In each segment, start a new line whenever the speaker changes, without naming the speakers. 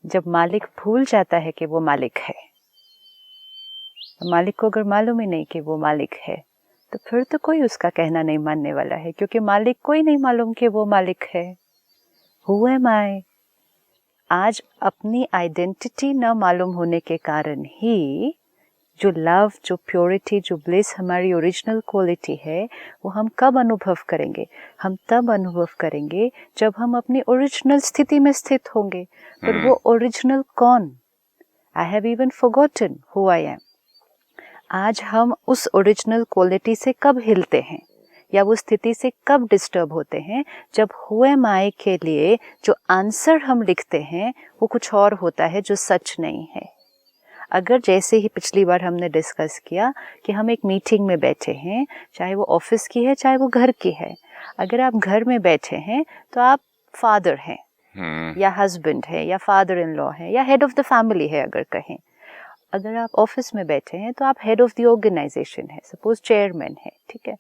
जब मालिक भूल जाता है कि वो मालिक है, मालिक को अगर मालूम ही नहीं कि वो मालिक है, तो फिर तो कोई उसका कहना नहीं मानने वाला है, क्योंकि मालिक को ही नहीं मालूम कि वो मालिक है। हु एम आई? आज अपनी आइडेंटिटी न मालूम होने के कारण ही जो लव, जो प्योरिटी, जो ब्लिस हमारी ओरिजिनल क्वालिटी है, वो हम कब अनुभव करेंगे? हम तब अनुभव करेंगे जब हम अपनी ओरिजिनल स्थिति में स्थित होंगे। पर वो ओरिजिनल कौन? I have even forgotten who I am. आज हम उस ओरिजिनल क्वालिटी से कब हिलते हैं या वो स्थिति से कब डिस्टर्ब होते हैं? जब हु एम आई के लिए जो आंसर हम लिखते हैं वो कुछ और होता है जो सच नहीं है। अगर जैसे ही पिछली बार हमने डिस्कस किया कि हम एक मीटिंग में बैठे हैं, चाहे वो ऑफिस की है चाहे वो घर की है, अगर आप घर में बैठे हैं तो आप फादर हैं या हस्बैंड है या फादर इन लॉ है या हेड ऑफ द फैमिली है अगर कहें। अगर आप ऑफिस में बैठे हैं तो आप हेड ऑफ द ऑर्गेनाइजेशन है, सपोज चेयरमैन है, ठीक है।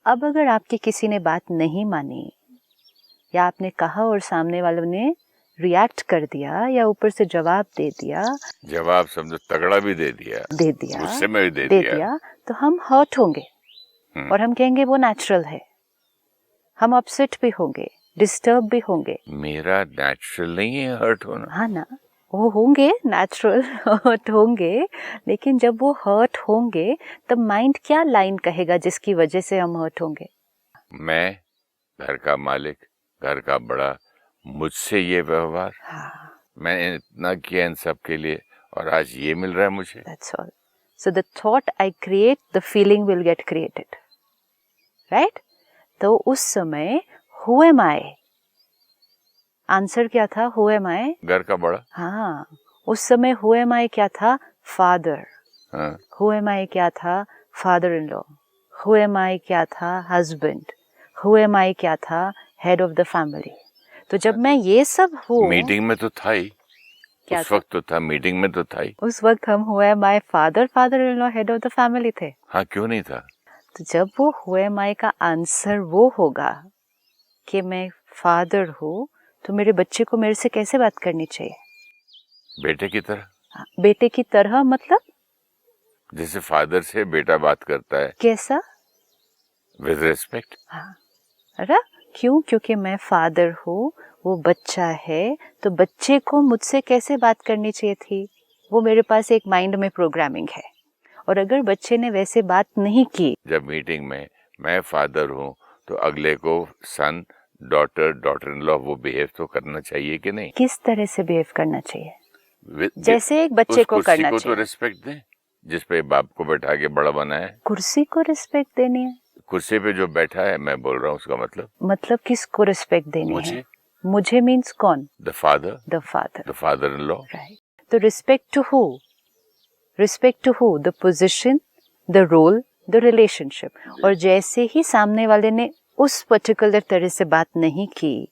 अब अगर आपकी किसी ने बात नहीं मानी या आपने कहा और सामने वालों ने रिएक्ट कर दिया या ऊपर से जवाब दे दिया,
जवाब समझो तगड़ा भी दे दिया, गुस्से में भी दे दिया,
तो हम हर्ट होंगे और हम कहेंगे वो नेचुरल है। हम अपसेट भी होंगे, डिस्टर्ब भी होंगे।
मेरा नेचुरल नहीं है हर्ट होना।
हाँ ना, वो होंगे नेचुरल हर्ट होंगे, लेकिन जब वो हर्ट होंगे तब माइंड क्या लाइन कहेगा जिसकी वजह से हम हर्ट होंगे?
मैं घर का मालिक, घर का बड़ा, मुझसे ये व्यवहार, मैंने इतना किया इन सब के लिए और आज ये मिल रहा है मुझे।
That's all. So the thought I create, the feeling will get created. Right? तो उस समय who am I? आंसर क्या था? Who am I?
घर का बड़ा।
हाँ, उस समय who am I क्या था? Father.
हाँ.
Who am I क्या था? Father-in-law. Who am I क्या था? Husband. Who am I क्या था? Head of the family. तो जब मैं ये सब हूँ,
मीटिंग में तो था ही, उस वक्त तो था, मीटिंग में तो था ही।
उस वक्त हम हुए my father-in-law, head of the family थे।
हाँ, क्यों नहीं था?
तो जब वो हुए माय का आंसर वो होगा कि मैं फादर हूँ, तो मेरे बच्चे को मेरे से कैसे बात करनी चाहिए?
बेटे की तरह।
बेटे की तरह मतलब?
जैसे फादर से बेटा बात करता है।
कैसा?
With respect.
हाँ, अरे क्यों? क्योंकि मैं फादर हूँ, वो बच्चा है, तो बच्चे को मुझसे कैसे बात करनी चाहिए थी? वो मेरे पास एक माइंड में प्रोग्रामिंग है, और अगर बच्चे ने वैसे बात नहीं की,
जब मीटिंग में मैं फादर हूँ तो अगले को सन, डॉटर इन लॉ वो बिहेव तो करना चाहिए कि नहीं?
किस तरह से बिहेव करना चाहिए? जैसे एक बच्चे को करना चाहिए।
तो रिस्पेक्ट दें जिस पे बाप को बैठा के बड़ा बना है।
कुर्सी को रिस्पेक्ट देनी है।
कुर्सी पे जो बैठा है, मैं बोल रहा हूँ उसका मतलब
किसको रिस्पेक्ट देनी है? मुझे मीन्स कौन?
The father in law.
Right. तो respect to who? The position, the role, the relationship. और जैसे ही सामने वाले ने उस पर्टिकुलर तरह से बात नहीं की,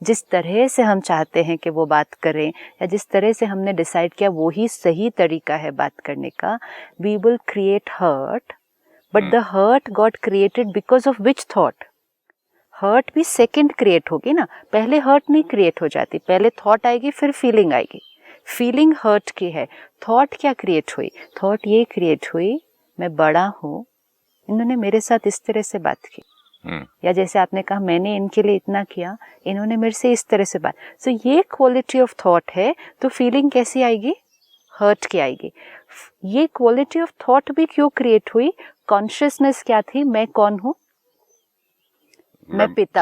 जिस तरह से हम चाहते हैं कि वो बात करें या जिस तरह से हमने डिसाइड किया वो ही सही तरीका है बात करने का, we will create hurt, but the hurt got created because of which thought? Hurt भी सेकंड क्रिएट होगी ना, पहले हर्ट नहीं क्रिएट हो जाती, पहले थॉट आएगी फिर फीलिंग आएगी। फीलिंग हर्ट की है, थॉट क्या क्रिएट हुई? थॉट ये क्रिएट हुई, मैं बड़ा हूँ, इन्होंने मेरे साथ इस तरह से बात की, या जैसे आपने कहा मैंने इनके लिए इतना किया, इन्होंने मेरे से इस तरह से बात। सो ये क्वालिटी ऑफ थॉट है, तो फीलिंग कैसी आएगी? हर्ट की आएगी। ये क्वालिटी ऑफ थॉट भी क्यों क्रिएट हुई? कॉन्शियसनेस क्या थी? मैं कौन हूँ? मैं पिता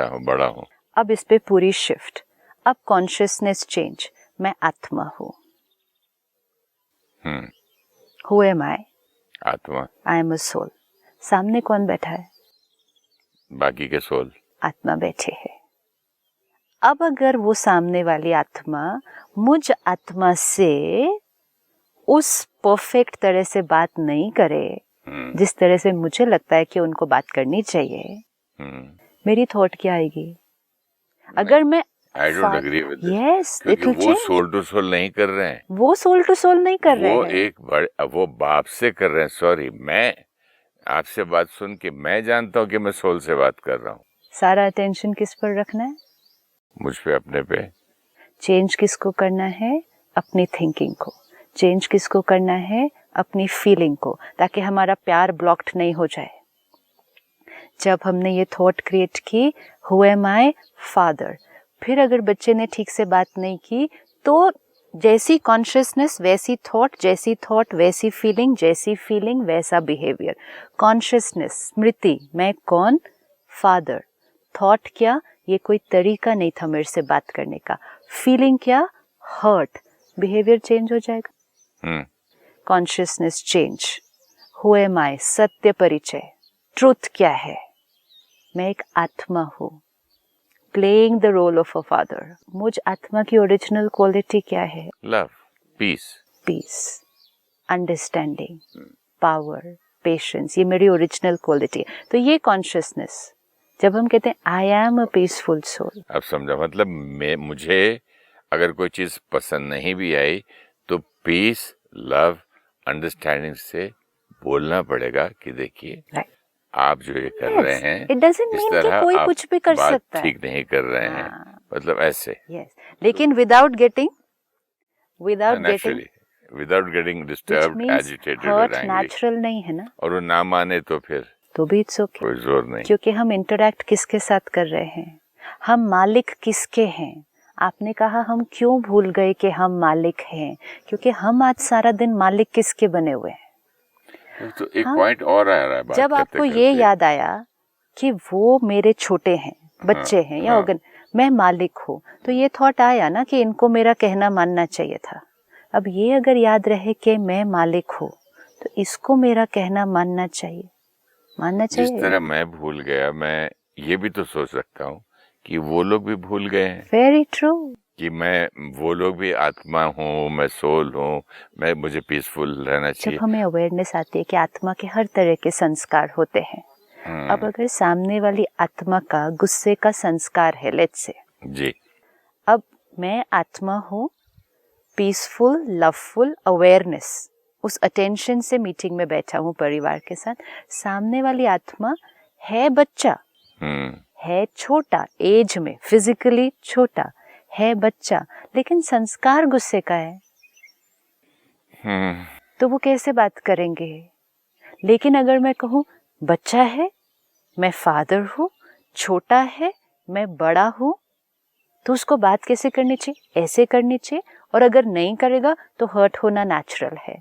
हूँ,
बड़ा हूँ।
अब इस पे पूरी शिफ्ट, अब कॉन्शियसनेस चेंज, मैं आत्मा हूँ। Who am I?
आत्मा।
I am a soul. सामने कौन बैठा है?
बाकी के सोल,
आत्मा बैठे हैं। अब अगर वो सामने वाली आत्मा मुझ आत्मा से उस परफेक्ट तरह से बात नहीं करे जिस तरह से मुझे लगता है कि उनको बात करनी चाहिए, मेरी थॉट क्या आएगी? अगर मैं
I don't agree with this.
Yes,
क्योंकि वो सोल टू सोल नहीं कर रहे हैं।
वो सोल टू सोल नहीं कर रहे हैं।
वो बाप से कर रहे हैं। सॉरी, मैं आपसे बात सुन के मैं जानता हूँ कि मैं सोल से बात कर रहा हूँ।
सारा अटेंशन किस पर रखना है?
मुझ पे, अपने पे।
चेंज किसको करना है? अपनी थिंकिंग को। चेंज किसको करना है? अपनी फीलिंग को, ताकि हमारा प्यार ब्लॉक्ड नहीं हो जाए। जब हमने ये थॉट क्रिएट की, हु एम आई? फादर। फिर अगर बच्चे ने ठीक से बात नहीं की तो जैसी कॉन्शियसनेस वैसी थॉट, जैसी थॉट वैसी फीलिंग, जैसी फीलिंग वैसा बिहेवियर। कॉन्शियसनेस, स्मृति, मैं कौन? फादर। थॉट क्या? ये कोई तरीका नहीं था मेरे से बात करने का। फीलिंग क्या? हर्ट। बिहेवियर चेंज हो जाएगा। Consciousness change. Who am I? सत्य परिचय। ट्रुथ क्या है? मैं एक आत्मा हूँ, playing the role of a father. मुझ आत्मा की ओरिजिनल क्वालिटी क्या है?
Love, peace.
Peace, understanding, power, patience, ये मेरी ओरिजिनल क्वालिटी है। तो ये कॉन्शियसनेस, जब हम कहते हैं I am a peaceful soul.
अब समझा, मतलब मुझे अगर कोई चीज पसंद नहीं भी आई तो पीस, लव, अंडरस्टैंडिंग से बोलना पड़ेगा कि देखिए आप जो ये कर रहे हैं,
इट डजंट
इस
मीन कि
तरह
कोई
आप
कुछ भी कर
बात
सकता है।
ठीक नहीं कर रहे हैं, मतलब ऐसे।
यस, लेकिन विदाउट गेटिंग
डिस्टर्ब्ड, एजिटेटेड और
हर्ट
एंग्री।
नेचुरल नहीं है ना।
और वो ना माने तो फिर
तो भी इट्स ओके,
कोई जोर नहीं।
क्योंकि हम इंटरैक्ट किसके साथ कर रहे हैं? हम मालिक किसके हैं? आपने कहा हम क्यों भूल गए कि हम मालिक हैं? क्योंकि हम आज सारा दिन मालिक किसके बने हुए हैं?
तो एक पॉइंट और आ रहा है बात
जब आपको ये याद आया कि वो मेरे छोटे हैं, बच्चे हैं या ऑर्गन, मैं मालिक हूँ, तो ये थॉट आया ना कि इनको मेरा कहना मानना चाहिए था। अब ये अगर याद रहे कि मैं मालिक हूँ, तो इसको मेरा कहना मानना चाहिए।
जिस तरह मैं भूल गया, मैं ये भी तो सोच सकता हूँ कि वो लोग भी भूल गए हैं।
Very true. कि
वो लोग भी आत्मा हूँ, मैं सोल हूँ, मुझे पीसफुल रहना चाहिए।
जब हमें अवेयरनेस आती है कि आत्मा के हर तरह के संस्कार होते हैं। अब अगर सामने वाली आत्मा का गुस्से का संस्कार है, लेट्स से
जी,
अब मैं आत्मा हूँ, पीसफुल, लवफुल, अवेयरनेस, उस अटेंशन से मीटिंग में बैठा हूँ परिवार के साथ। सामने वाली आत्मा है बच्चा, है छोटा, एज में फिजिकली छोटा है बच्चा, लेकिन संस्कार गुस्से का है। तो वो कैसे बात करेंगे? लेकिन अगर मैं कहूँ बच्चा है, मैं फादर हूँ, छोटा है, मैं बड़ा हूँ, तो उसको बात कैसे करनी चाहिए? ऐसे करनी चाहिए। और अगर नहीं करेगा तो हर्ट होना नेचुरल है।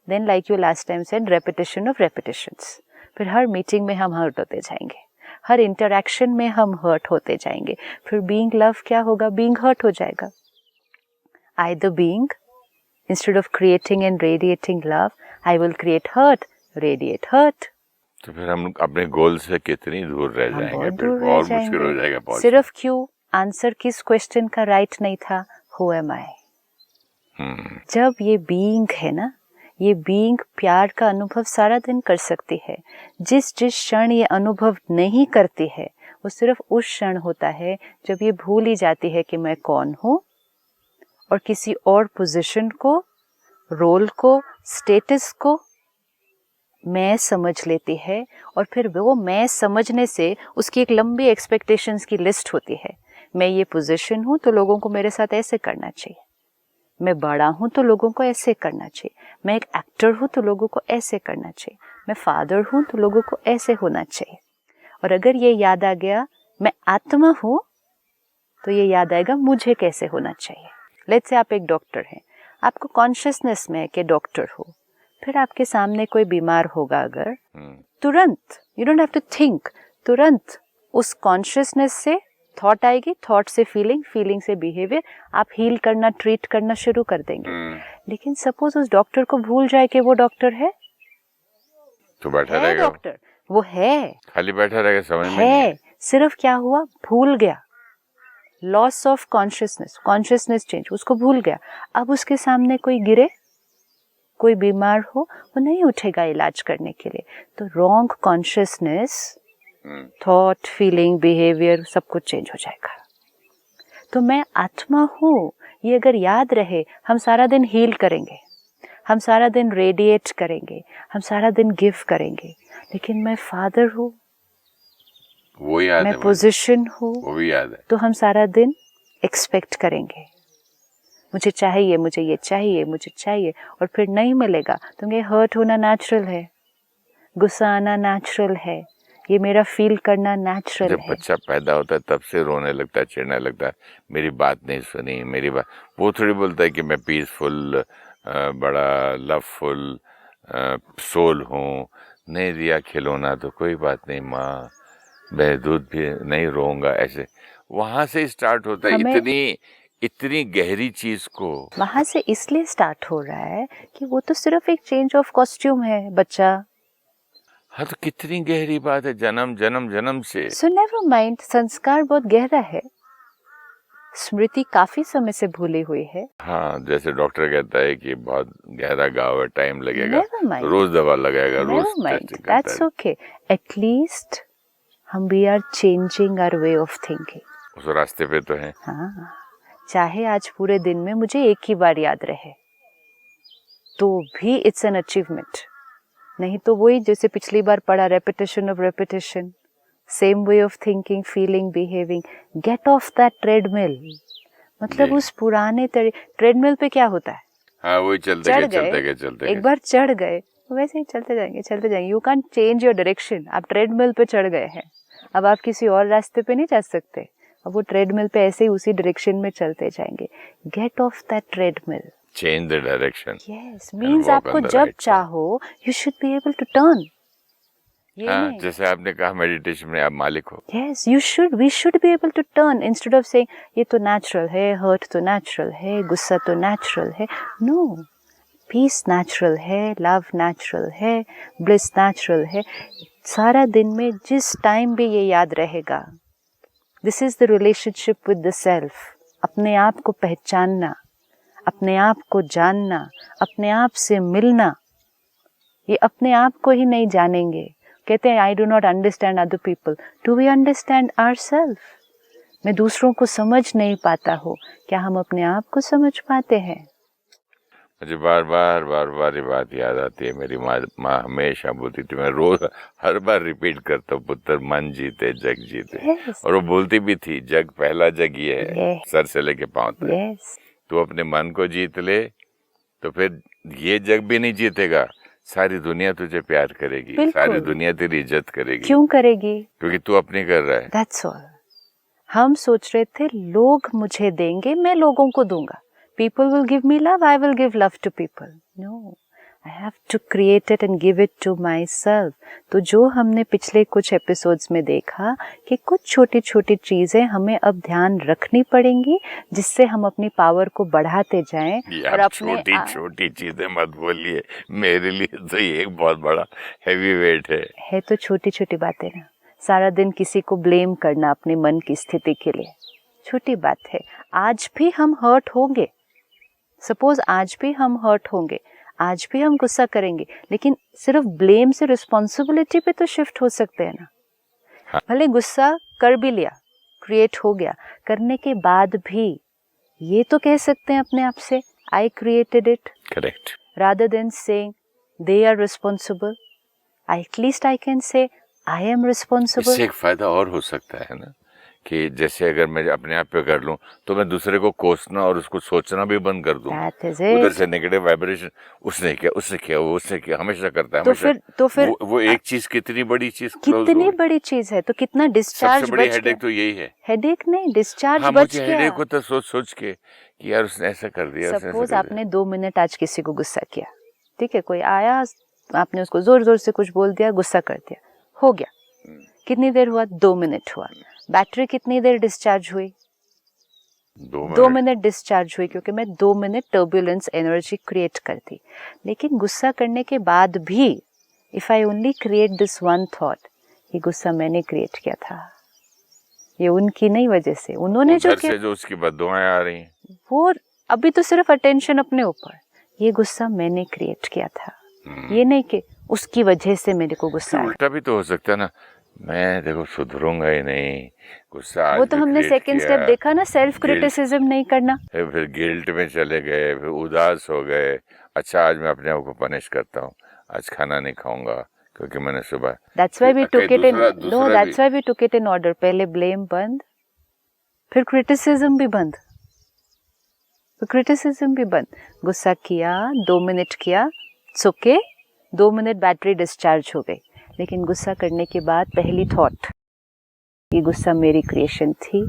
Then like you last time said, repetition of repetitions. फिर हर मीटिंग में हम हर्ट होते जाएंगे, हर इंटरैक्शन में हम हर्ट होते जाएंगे। फिर बीइंग लव क्या होगा? बीइंग हर्ट हो जाएगा। Either being, instead of creating and radiating love, I will create hurt, radiate hurt.
तो फिर हम अपने गोल से कितनी दूर रह जाएंगे,
बहुत
फिर
दूर रह
और
जाएंगे।
मुश्किल हो जाएगा पहुंचना।
सिर्फ क्यों? आंसर किस क्वेश्चन का राइट नहीं था? Who am I? जब ये बीइंग है ना, ये बीइंग प्यार का अनुभव सारा दिन कर सकती है। जिस जिस क्षण ये अनुभव नहीं करती है, वो सिर्फ उस क्षण होता है जब ये भूल ही जाती है कि मैं कौन हूँ, और किसी और पोजीशन को, रोल को, स्टेटस को मैं समझ लेती है। और फिर वो मैं समझने से उसकी एक लंबी एक्सपेक्टेशंस की लिस्ट होती है। मैं ये पोजीशन हूँ तो लोगों को मेरे साथ ऐसे करना चाहिए, मैं बड़ा हूँ तो लोगों को ऐसे करना चाहिए, मैं एक एक्टर हूँ तो लोगों को ऐसे करना चाहिए, मैं फादर हूँ तो लोगों को ऐसे होना चाहिए। और अगर ये याद आ गया मैं आत्मा हूँ, तो ये याद आएगा मुझे कैसे होना चाहिए। लेट्स से आप एक डॉक्टर हैं, आपको कॉन्शियसनेस में है कि डॉक्टर हो। फिर आपके सामने कोई बीमार होगा अगर, तुरंत, you don't have to think, तुरंत उस कॉन्शियसनेस से थॉट आएगी, थॉट से फीलिंग, फीलिंग से बिहेवियर, आप हील करना, ट्रीट करना शुरू कर देंगे। लेकिन सपोज उस डॉक्टर को भूल जाए कि वो डॉक्टर है,
तो बैठा रहेगा
डॉक्टर, वो है,
खाली बैठा रहेगा, समझ में
है, सिर्फ क्या हुआ? भूल गया। Loss of consciousness, consciousness change, उसको भूल गया। अब उसके सामने कोई गिरे, कोई बीमार हो, वो नहीं उठेगा इलाज करने के लिए। तो wrong consciousness, thought, feeling, behaviour सब कुछ चेंज हो जाएगा। तो मैं आत्मा हूँ, ये अगर याद रहे, हम सारा दिन हील करेंगे, हम सारा दिन रेडिएट करेंगे, हम सारा दिन गिव करेंगे। लेकिन मैं फादर हूँ,
वो याद
मैं
है,
पोजीशन हूँ,
वो भी याद है,
तो हम सारा दिन एक्सपेक्ट करेंगे, मुझे चाहिए, मुझे ये चाहिए, मुझे चाहिए, और फिर नहीं मिलेगा तो ये हर्ट होना नेचुरल है, गुस्सा आना नेचुरल है, ये मेरा फील करना नेचुरल
जब
है।
बच्चा पैदा होता है तब से रोने लगता है, चिढ़ने लगता है, मेरी बात नहीं सुनी, मेरी बात। वो थोड़ी बोलता है कि मैं पीसफुल, बड़ा लवफुल सोल हूँ, नहीं दिया खिलौना तो कोई बात नहीं माँ, मैं दूध भी नहीं रोऊंगा, ऐसे वहां से स्टार्ट होता है। इतनी गहरी चीज को
वहां से इसलिए स्टार्ट हो रहा है कि वो तो सिर्फ एक चेंज ऑफ कॉस्ट्यूम है बच्चा।
हाँ, तो कितनी गहरी बात है, जन्म जन्म जन्म से।
सो नेवर माइंड, संस्कार बहुत गहरा है, स्मृति काफी समय से भूली हुई है।
हाँ, जैसे डॉक्टर कहता है कि बहुत गहरा घाव है, टाइम लगेगा,
तो
रोज दवा लगाएगा, रोज टेस्टिंग करता है।
दैट्स ओके, एटलीस्ट हम we are changing our way of thinking.
उस रास्ते पे तो है।
हाँ, चाहे आज पूरे दिन में मुझे एक ही बार याद रहे तो भी इट्स एन अचीवमेंट, नहीं तो वही जैसे पिछली बार पढ़ा, repetition of repetition, same way of thinking, feeling, behaving, get off that treadmill. मतलब उस पुराने ट्रेडमिल पे क्या होता है,
हाँ, वही चलते
एक बार चढ़ गए वैसे ही चलते जाएंगे। You can change your direction. आप ट्रेडमिल पे चढ़ गए हैं, अब आप किसी और रास्ते पे नहीं जा सकते, अब वो ट्रेडमिल पे ऐसे ही उसी डायरेक्शन में चलते जाएंगे। Get off that treadmill,
change the direction.
Yes, means आपको जब चाहो you should be able to turn.
हाँ, जैसे आपने कहा मेडिटेशन में आप मालिक हो।
Yes, we should be able to turn instead of saying ये तो नेचुरल है, हर्ट तो नेचुरल है, गुस्सा तो नेचुरल है। नो, पीस नेचुरल है, लव नेचुरल है, ब्लिस नेचुरल है। सारा दिन में जिस टाइम भी ये याद रहेगा, this is the relationship with the self. अपने आप को पहचानना, अपने आप को जानना, अपने आप से मिलना। ये अपने आप को ही नहीं जानेंगे। कहते हैं I do not understand other people, do we understand ourself? मैं दूसरों को समझ नहीं पाता हूँ, क्या हम अपने आप को समझ पाते हैं?
मुझे बार बार ये बात याद आती है। मेरी माँ हमेशा बोलती थी, मैं रोज हर बार रिपीट करता हूँ, पुत्र मन जीते जग जीते।
yes.
और वो बोलती भी थी, जग पहला जग ये है,
yes.
सर से लेके पांव तक।
yes.
तू अपने मन को जीत ले तो फिर ये जग भी नहीं जीतेगा, सारी दुनिया तुझे प्यार करेगी, सारी दुनिया तेरी इज्जत करेगी।
क्यों करेगी?
क्योंकि तू अपनी कर रहा है।
That's all. हम सोच रहे थे लोग मुझे देंगे, मैं लोगों को दूंगा। People will give me love, I will give love to people. No, I have to create it and give it to myself. तो जो हमने पिछले कुछ एपिसोड्स में देखा कि कुछ छोटी छोटी चीजें हमें अब ध्यान रखनी पड़ेंगी, जिससे हम अपनी पावर को बढ़ाते जाएं। और अपने
छोटी छोटी चीजें मत बोलिए, मेरे लिए तो ये एक बहुत बड़ा हैवी वेट है
तो छोटी छोटी बातें ना, सारा दिन किसी को ब्लेम करना अपने मन की स्थिति के लिए छोटी बात है। आज भी हम हर्ट होंगे, सपोज आज भी हम हर्ट होंगे, आज भी हम गुस्सा करेंगे, लेकिन सिर्फ ब्लेम से रिस्पॉन्सिबिलिटी पे तो शिफ्ट हो सकते हैं ना।
हाँ।
भले गुस्सा कर भी लिया, क्रिएट हो गया, करने के बाद भी ये तो कह सकते हैं अपने आप से, I created it,
correct,
rather than saying they are responsible. At least I can say I am responsible.
इससे एक फायदा और हो सकता है ना, कि जैसे अगर मैं अपने आप पे कर लूं तो मैं दूसरे को कोसना और उसको सोचना भी बंद कर दूं। उधर से नेगेटिव वाइब्रेशन, उसने किया हमेशा करता है। तो फिर वो एक चीज कितनी बड़ी चीज
है, तो कितना डिस्चार्ज
सबसे बड़ी हेडेक तो यही है।
हेडेक नहीं, डिस्चार्ज
बच गया। हेडेक होता सोच के कि यार उसने ऐसा कर दिया।
सपोज आपने 2 मिनट आज किसी को गुस्सा किया, ठीक है, कोई आया, आपने उसको जोर जोर से कुछ बोल दिया, गुस्सा कर दिया, हो गया। कितनी देर हुआ? 2 मिनट हुआ। बैटरी कितनी देर डिस्चार्ज हुई? 2 मिनट डिस्चार्ज हुई, क्योंकि मैं 2 मिनट टर्बुलेंस एनर्जी क्रिएट करती। लेकिन गुस्सा करने के बाद भी if I only create this one thought, ये गुस्सा मैंने क्रिएट किया था, ये उनकी नहीं वजह से, उन्होंने जो किया,
जो उसकी बददुआएं आ रही हैं,
वो अभी तो सिर्फ अटेंशन अपने ऊपर, ये गुस्सा मैंने क्रिएट किया था, ये नहीं कि उसकी वजह से मेरे को गुस्सा आया।
उल्टा भी तो हो सकता है ना, मैं देखो सुधरूंगा ही नहीं, गुस्सा आज
वो तो हमने सेकंड स्टेप देखा ना, सेल्फ क्रिटिसिज्म नहीं करना।
फिर गिल्ट में चले गए, फिर उदास हो गए, अच्छा आज मैं अपने आप को पनिश करता हूँ, आज खाना नहीं खाऊंगा क्योंकि मैंने सुबह।
That's why we took it in, no, that's why we took it in order. पहले ब्लेम बंद, फिर क्रिटिसिज्म भी बंद, तो क्रिटिसिज्म भी बंद। गुस्सा किया, 2 मिनट किया, ओके, 2 मिनट बैटरी डिस्चार्ज हो गई। लेकिन गुस्सा करने के बाद पहली थॉट, ये गुस्सा मेरी क्रिएशन थी,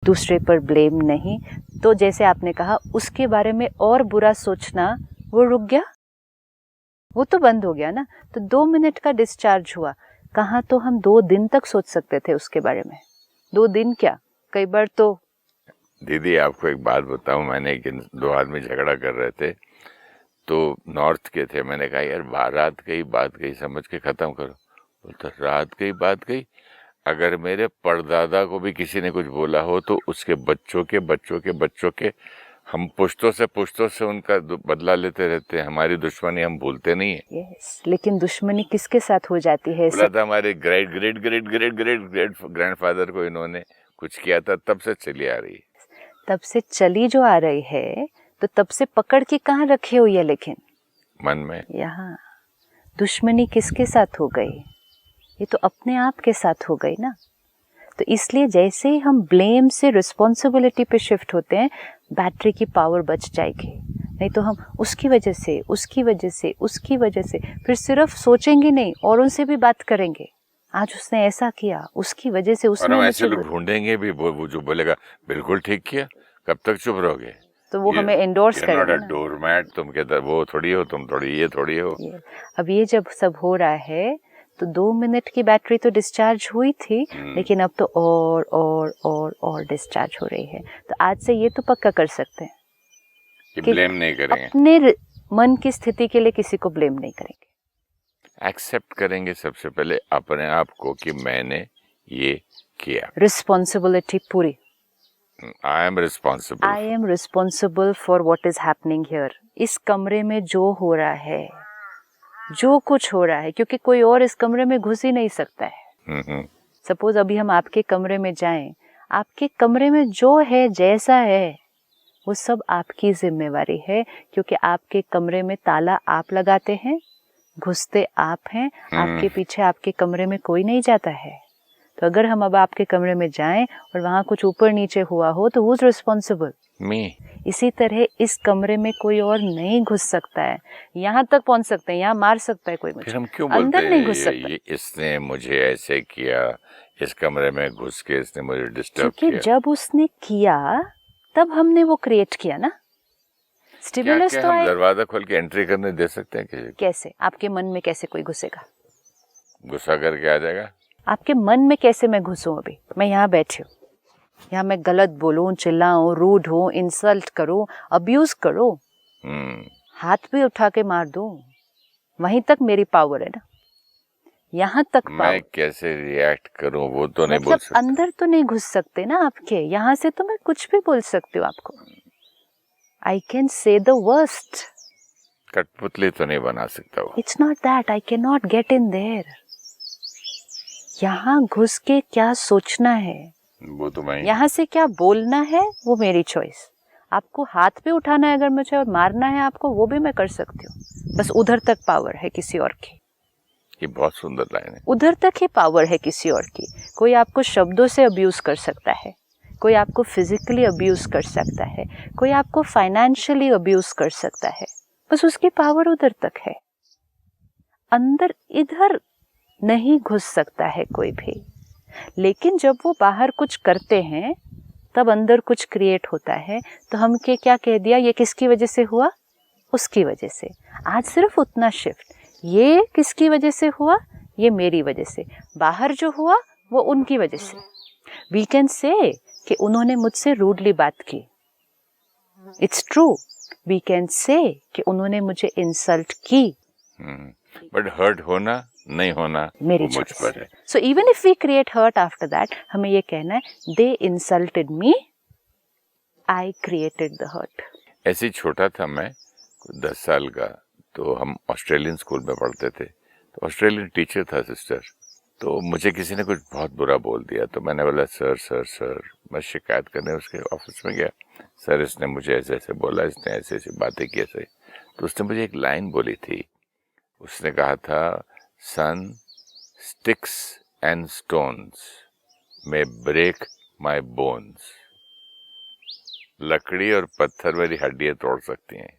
दूसरे पर ब्लेम नहीं। तो जैसे आपने कहा, उसके बारे में और बुरा सोचना वो रुक गया, वो तो बंद हो गया ना। तो 2 मिनट का डिस्चार्ज हुआ। कहाँ तो हम 2 दिन तक सोच सकते थे उसके बारे में। 2 दिन क्या, कई बार तो।
दीदी आपको एक बात बताऊं, मैंने एक 2 आदमी झगड़ा कर रहे थे, तो नॉर्थ के थे। मैंने कहा यार रात की बात कही, समझ के खत्म करो। बोलता रात की बात कही, अगर मेरे परदादा को भी किसी ने कुछ बोला हो तो उसके बच्चों के बच्चों के बच्चों के, हम पुश्तों से उनका बदला लेते रहते हैं। हमारी दुश्मनी हम भूलते नहीं है।
यस, लेकिन दुश्मनी किसके साथ हो जाती है?
बोला था हमारे great great great great great great grandfather को इन्होंने कुछ किया था, तब से चली आ रही है।
तब से चली जो आ रही है, तो तब से पकड़ के कहाँ रखे हुई है? लेकिन
मन में
यहाँ दुश्मनी किसके साथ हो गई? ये तो अपने आप के साथ हो गई ना। तो इसलिए जैसे ही हम ब्लेम से रिस्पॉन्सिबिलिटी पे शिफ्ट होते हैं, बैटरी की पावर बच जाएगी। नहीं तो हम उसकी वजह से, उसकी वजह से, उसकी वजह से, फिर सिर्फ सोचेंगे नहीं, औरों से भी बात करेंगे। आज उसने ऐसा किया, उसकी वजह से उसने।
और हम ऐसे लोग ढूंढेंगे भी, वो जो बोलेगा बिल्कुल ठीक किया, कब तक चुप रहोगे?
तो वो हमें एंडोर्स करेगा ना।
डोरमैट, तुम कहते वो थोड़ी हो, तुम थोड़ी ये थोड़ी हो।
अब ये जब सब हो रहा है, तो 2 मिनट की बैटरी तो डिस्चार्ज हुई थी, लेकिन अब तो और डिस्चार्ज हो रही है। तो आज से ये तो पक्का कर सकते हैं
कि ब्लेम नहीं करेंगे,
अपने मन की स्थिति के लिए किसी को ब्लेम नहीं करेंगे।
एक्सेप्ट करेंगे सबसे पहले अपने आप को कि मैंने ये किया।
रिस्पॉन्सिबिलिटी पूरी।
I am
responsible for what is happening here. इस कमरे में जो हो रहा है, जो कुछ हो रहा है, क्योंकि कोई और इस कमरे में घुस ही नहीं सकता है। सपोज अभी हम आपके कमरे में जाएं, आपके कमरे में जो है, जैसा है, वो सब आपकी जिम्मेवारी है, क्योंकि आपके कमरे में ताला आप लगाते हैं, घुसते आप हैं, आपके पीछे आपके कमरे में कोई नहीं जाता है। तो अगर हम अब आपके कमरे में जाएं और वहां कुछ ऊपर नीचे हुआ हो, तो हु इज रिस्पॉन्सिबल?
मी।
इसी तरह इस कमरे में कोई और नहीं घुस सकता है। यहाँ तक पहुंच सकते हैं, यहाँ मार सकता है कोई मुझे,
फिर हम क्यों बोलते
अंदर नहीं घुस सकता।
इसने मुझे ऐसे किया, इस कमरे में घुस के इसने मुझे डिस्टर्ब किया।
क्योंकि जब उसने किया, तब हमने वो क्रिएट किया ना। स्टिमुलस तो
हम दरवाजा खोल के एंट्री करने दे सकते हैं किसी?
कैसे? आपके मन में कैसे कोई घुसेगा?
गुस्सा करके आ जाएगा। आपके
मन में कैसे मैं घुसूं? अभी मैं यहाँ बैठी हूँ, यहाँ मैं गलत बोलूं, चिल्लाऊं, रूड हूँ, इंसल्ट करूं, अब्यूज करूं, हाथ भी उठा के मार दूं, वहीं तक मेरी पावर है ना। यहाँ तक
मैं कैसे रिएक्ट करूं वो तो नहीं बोल सकता।
अंदर तो नहीं घुस सकते ना आपके। यहाँ से तो मैं कुछ भी बोल सकती हूँ आपको। आई कैन से द वर्स्ट।
कठपुतली तो नहीं बना सकता वो।
It's not that, I can not get in their. यहाँ घुस के क्या सोचना है,
वो तो मैं,
यहाँ से क्या बोलना है, वो मेरी चॉइस। आपको हाथ पे उठाना है अगर मुझे और मारना है आपको, वो भी मैं कर सकती हूँ। बस उधर तक पावर है किसी और की।
ये बहुत सुंदर लाइन है।
उधर तक ही पावर है किसी और की। कोई आपको शब्दों से अब्यूज कर सकता है, कोई आपको फिजिकली अब्यूज कर सकता है, कोई आपको फाइनेंशियली अब्यूज कर सकता है। बस उसकी पावर उधर तक है, अंदर इधर नहीं घुस सकता है कोई भी। लेकिन जब वो बाहर कुछ करते हैं, तब अंदर कुछ क्रिएट होता है। तो हम क्या कह दिया, ये किसकी वजह से हुआ? उसकी वजह से। आज सिर्फ उतना शिफ्ट, ये किसकी वजह से हुआ? ये मेरी वजह से। बाहर जो हुआ वो उनकी वजह से। वी कैन से कि उन्होंने मुझसे रूडली बात की, it's true. We can say कि उन्होंने मुझे इंसल्ट की,
बट हर्ट होना नहीं होना
मेरी
मुझ पर है।
So even if we create hurt after that, हमें ये कहना है they insulted me, I created the hurt.
ऐसे छोटा था मैं, 10 साल का, तो हम ऑस्ट्रेलियन स्कूल में पढ़ते थे। तो ऑस्ट्रेलियन टीचर था सिस्टर, तो मुझे किसी ने कुछ बहुत बुरा बोल दिया। तो मैंने बोला सर सर सर, मैं शिकायत करने उसके ऑफिस में गया। सर इसने मुझे ऐसे ऐसे बोला, इसने ऐसे ऐसी बातें की ऐसे। तो उसने मुझे एक लाइन बोली थी, उसने कहा था, son, sticks and stones may break my bones लकड़ी और पत्थर मेरी हड्डियां तोड़ सकती हैं,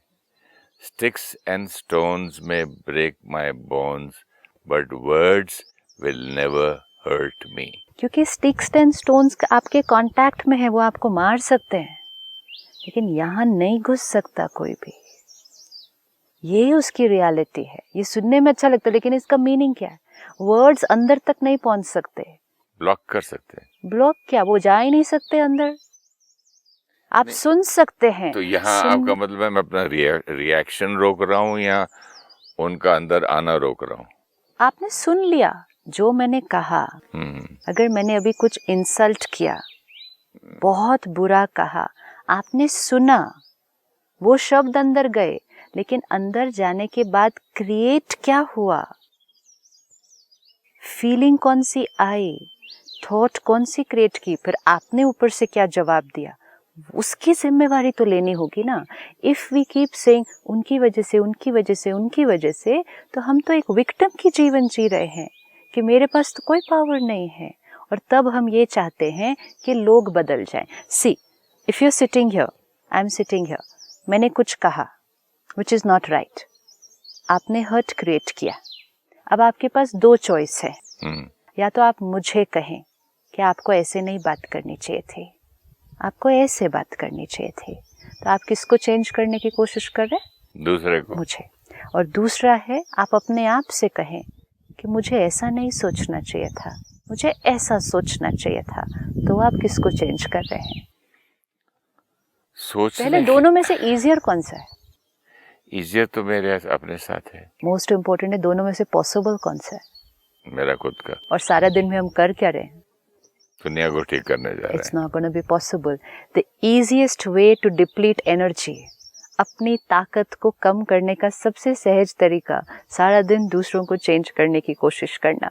sticks and stones may break my bones, but words will never hurt me.
क्योंकि स्टिक्स एंड स्टोन्स आपके कांटेक्ट में है, वो आपको मार सकते हैं, लेकिन यहाँ नहीं घुस सकता कोई भी। ये उसकी रियलिटी है। ये सुनने में अच्छा लगता है, लेकिन इसका मीनिंग क्या है? वर्ड्स अंदर तक नहीं पहुंच सकते,
ब्लॉक कर सकते हैं।
ब्लॉक क्या, वो जा ही नहीं सकते अंदर। आप सुन सकते हैं।
तो यहाँ आपका मतलब है मैं अपना रिएक्शन रोक रहा हूँ या उनका अंदर आना रोक रहा हूँ?
आपने सुन लिया जो मैंने कहा। अगर मैंने अभी कुछ इंसल्ट किया, बहुत बुरा कहा, आपने सुना, वो शब्द अंदर गए, लेकिन अंदर जाने के बाद क्रिएट क्या हुआ, फीलिंग कौन सी आई, थॉट कौन सी क्रिएट की, फिर आपने ऊपर से क्या जवाब दिया, उसकी जिम्मेवारी तो लेनी होगी ना। इफ वी कीप सेइंग उनकी वजह से, उनकी वजह से, उनकी वजह से, तो हम तो एक विक्टिम की जीवन जी रहे हैं कि मेरे पास तो कोई पावर नहीं है। और तब हम ये चाहते हैं कि लोग बदल जाएं। See, if you sitting here, I am sitting here, मैंने कुछ कहा विच इज नॉट राइट, आपने हर्ट क्रिएट किया। अब आपके पास दो चॉइस है, या तो आप मुझे कहें कि आपको ऐसे नहीं बात करनी चाहिए थी, आपको ऐसे बात करनी चाहिए थी, तो आप किसको चेंज करने की कोशिश कर रहे हैं? दूसरे को, मुझे। और दूसरा है आप अपने आप से कहें कि मुझे ऐसा नहीं सोचना चाहिए था, मुझे ऐसा सोचना चाहिए था, तो आप किसको चेंज कर रहे हैं? पहले दोनों में से इजियर कौन सा है?
इजियर तो मेरे अपने साथ है।
मोस्ट इम्पोर्टेंट है, दोनों में से पॉसिबल कौन सा है?
मेरा खुद का।
और सारा दिन में हम कर क्या रहे हैं?
दुनिया को ठीक करने जा रहे हैं।
It's not going to be possible. The easiest way to deplete energy, अपनी ताकत को कम करने का सबसे सहज तरीका, सारा दिन दूसरों को चेंज करने की कोशिश करना,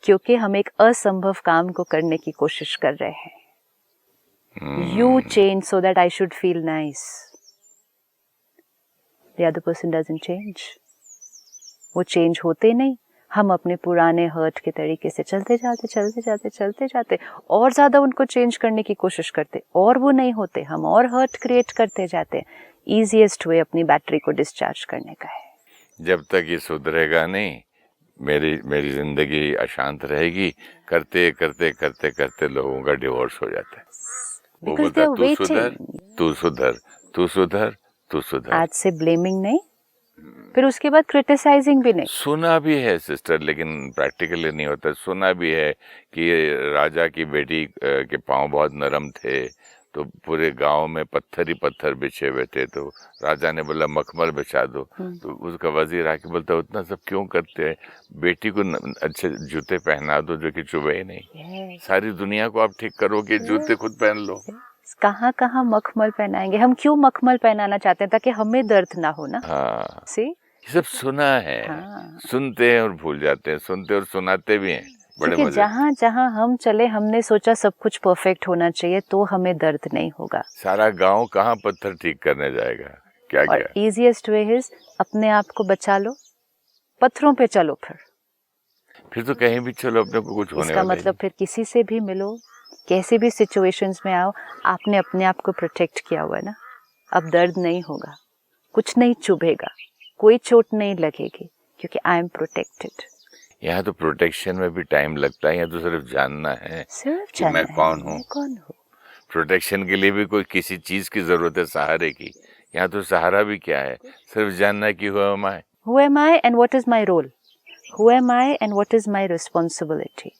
क्योंकि हम एक असंभव काम को करने की कोशिश कर रहे हैं। You change so that I should feel nice. The other person doesn't change. वो चेंज होते नहीं, हम अपने पुराने हर्ट के तरीके से चलते जाते और ज़्यादा उनको चेंज करने की कोशिश करते, और वो नहीं होते, हम और हर्ट क्रिएट करते जाते। ईजीएस्ट वे अपनी बैटरी को डिस्चार्ज करने का है।
जब तक ये सुधरेगा नहीं, मेरी जिंदगी अशांत रहेगी। करते करते करते करते लोगों का डिवोर्स हो जाता है। वो बोलता तू सुधर, तू सुधर, तू सुधर, तू सुधर।
आज से ब्लेमिंग नहीं, फिर उसके बाद क्रिटिसाइजिंग भी नहीं।
सुना भी है सिस्टर, लेकिन प्रैक्टिकली नहीं होता। सुना भी है कि राजा की बेटी के पांव बहुत नरम थे, तो पूरे गांव में पत्थर ही पत्थर बिछे हुए थे, तो राजा ने बोला मखमल बिछा दो। तो उसका वजीर आके बोलता उतना सब क्यों करते हैं, बेटी को अच्छे जूते पहना दो जो कि चुभे ही नहीं। सारी दुनिया को आप ठीक करोगे, जूते खुद पहन लो।
कहाँ कहाँ मखमल पहनाएंगे हम? क्यों मखमल पहनाना चाहते हैं? ताकि हमें दर्द ना हो ना।
हाँ,
सी,
ये सब सुना है। हाँ। सुनते हैं और भूल जाते हैं, सुनते और सुनाते भी हैं।
क्योंकि जहाँ जहाँ हम चले, हमने सोचा सब कुछ परफेक्ट होना चाहिए, तो हमें दर्द नहीं होगा।
सारा गांव कहाँ पत्थर ठीक करने जाएगा? क्या
और
क्या
इजीएस्ट वे इज अपने आप को बचा लो, पत्थरों पे चलो।
फिर तो कहीं भी चलो, अपने को कुछ होने
इसका मतलब फिर किसी से भी मिलो, कैसे भी सिचुएशंस में आओ, आपने अपने आप को प्रोटेक्ट किया हुआ है ना। अब दर्द नहीं होगा, कुछ नहीं चुभेगा, कोई चोट नहीं लगेगी, क्योंकि आई एम प्रोटेक्टेड।
यहाँ तो प्रोटेक्शन में भी टाइम लगता है, यहाँ तो सिर्फ जानना है,
सिर्फ
कि मैं कौन हूँ।
प्रोटेक्शन
के लिए भी कोई किसी चीज की जरूरत है, सहारे की। यहाँ तो सहारा भी क्या है, सिर्फ जानना कि who am I and what is my role, who am I and what is my responsibility.